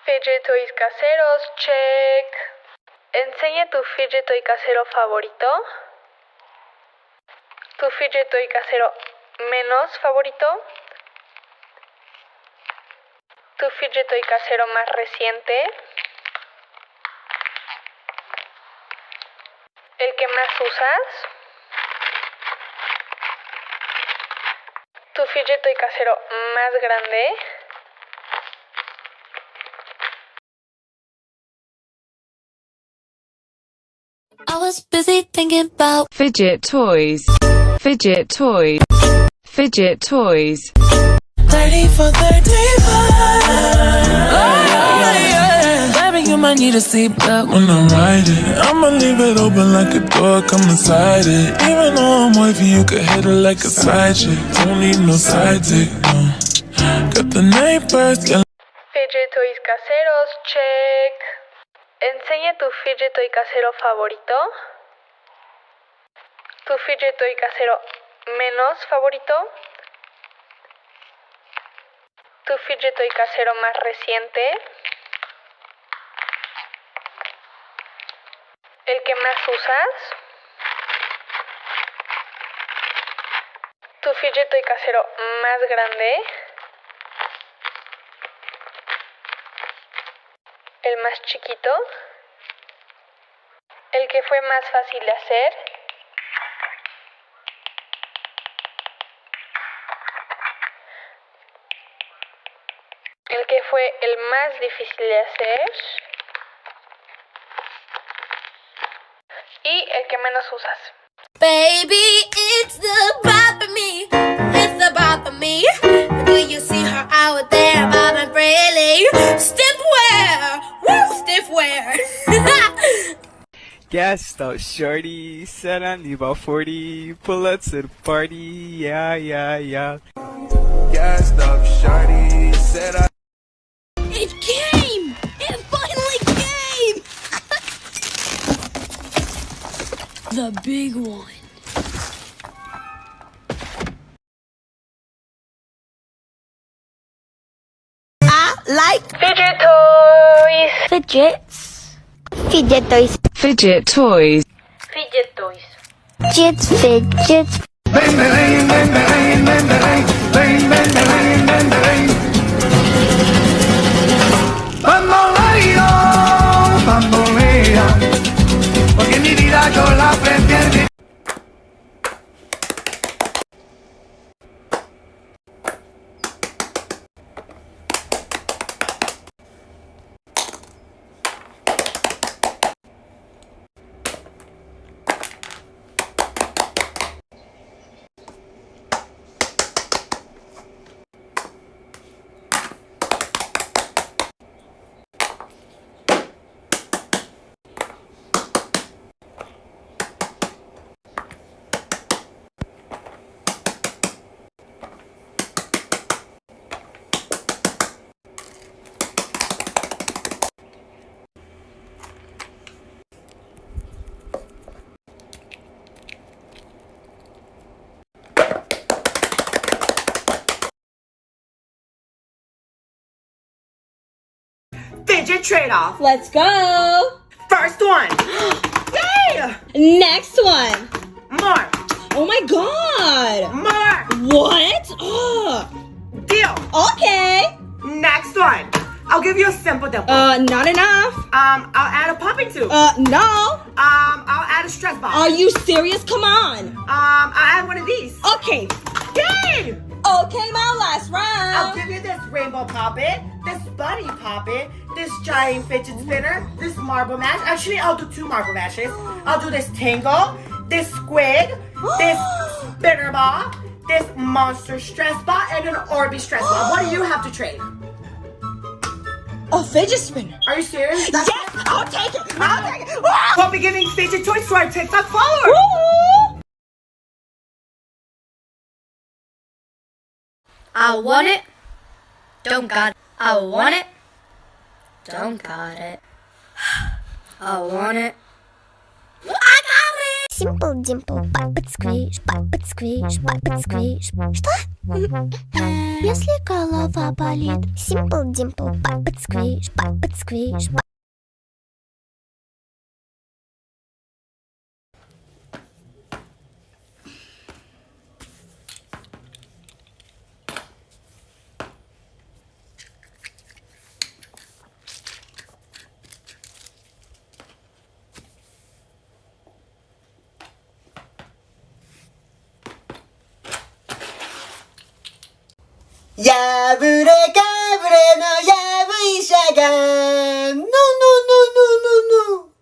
Fidget toys caseros, check. Enseña tu fidget toy casero favorito. Tu fidget toy casero menos favorito. Tu fidget toy casero más reciente. El que más usas. Tu fidget toy casero más grande. I was busy thinking about fidget toys, fidget toys, fidget toys. 30 for 35. Oh, yeah. Baby, you might need a seatbelt when I'm riding. I'ma leave it open like a door, come inside it. Even though I'm wavy, you could hit it like a side chick. Don't need no side dick, no. Got the night birds, yeah. Fidget toys caseros, check. Enseña tu fidget toy casero favorito. Tu fidget toy casero menos favorito. Tu fidget toy casero más reciente. El que más usas. Tu fidget toy casero más grande. El más chiquito. El que fue más fácil de hacer. El que fue el más difícil de hacer. Y el que menos usas. baby, it's the bop of me. It's the bop of me. Do you see her out there, Bob and Freely? Stiff wear, woo, stiff wear. Gassed up shorty, said I need about 40. Pull up to the party, yeah, yeah, yeah. Gassed up shorty, said I. It came! It finally came! The big one. I like Fidget toys. fidgets. Fidget toys. Fidget toys. Fidget toys. Fidgets, fidgets. Bamboleo, bambolea, porque mi vida yo la prefiero. Fidget trade-off. Let's go! First one. Yay! Next one! More. Oh my god! More. What? Oh, Deal. okay! Next one. I'll give you a simple dimple. Not enough. I'll add a popping tube. No. I'll add a stress ball. Are you serious? Come on. I'll add one of these. Okay. Yay! Okay, my last I'll round. give you this rainbow poppet, this bunny poppet, this giant fidget spinner, this marble mash. Actually, I'll do 2 marble mashes. I'll do this tangle, this squig, this spinner ball, this monster stress ball, and an Orby stress ball. What do you have to trade? A fidget spinner. Are you serious? Yes, I'll take it. I'll take it. Ah! I'll be giving fidget toys to our TikTok followers. Woo! I want it. Don't got it. I want it. Don't got it. I want it. I got it. Simple Dimple, папа сквиш, папа сквиш. Что? Если голова болит, Simple Dimple, папа сквиш, папа сквиш.やぶれかぶれのやぶ医者がNo, no, no, no, no, no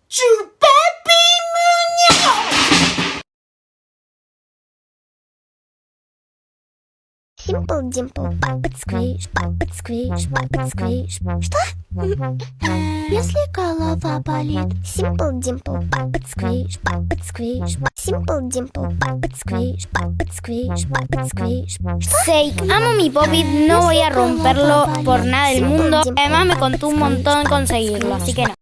Chupapi muñeco Simple Dimple, папа сквиш, папа сквиш, папа сквиш. Что? Если голова болит, Simple Dimple, папа сквиш, папа сквиш. Simple Dimple, papa squish, papa squish, papa squish. Sei, amo mi Poppy, no voy a romperlo por nada del mundo. Además me contó un montón conseguirlo, así que no.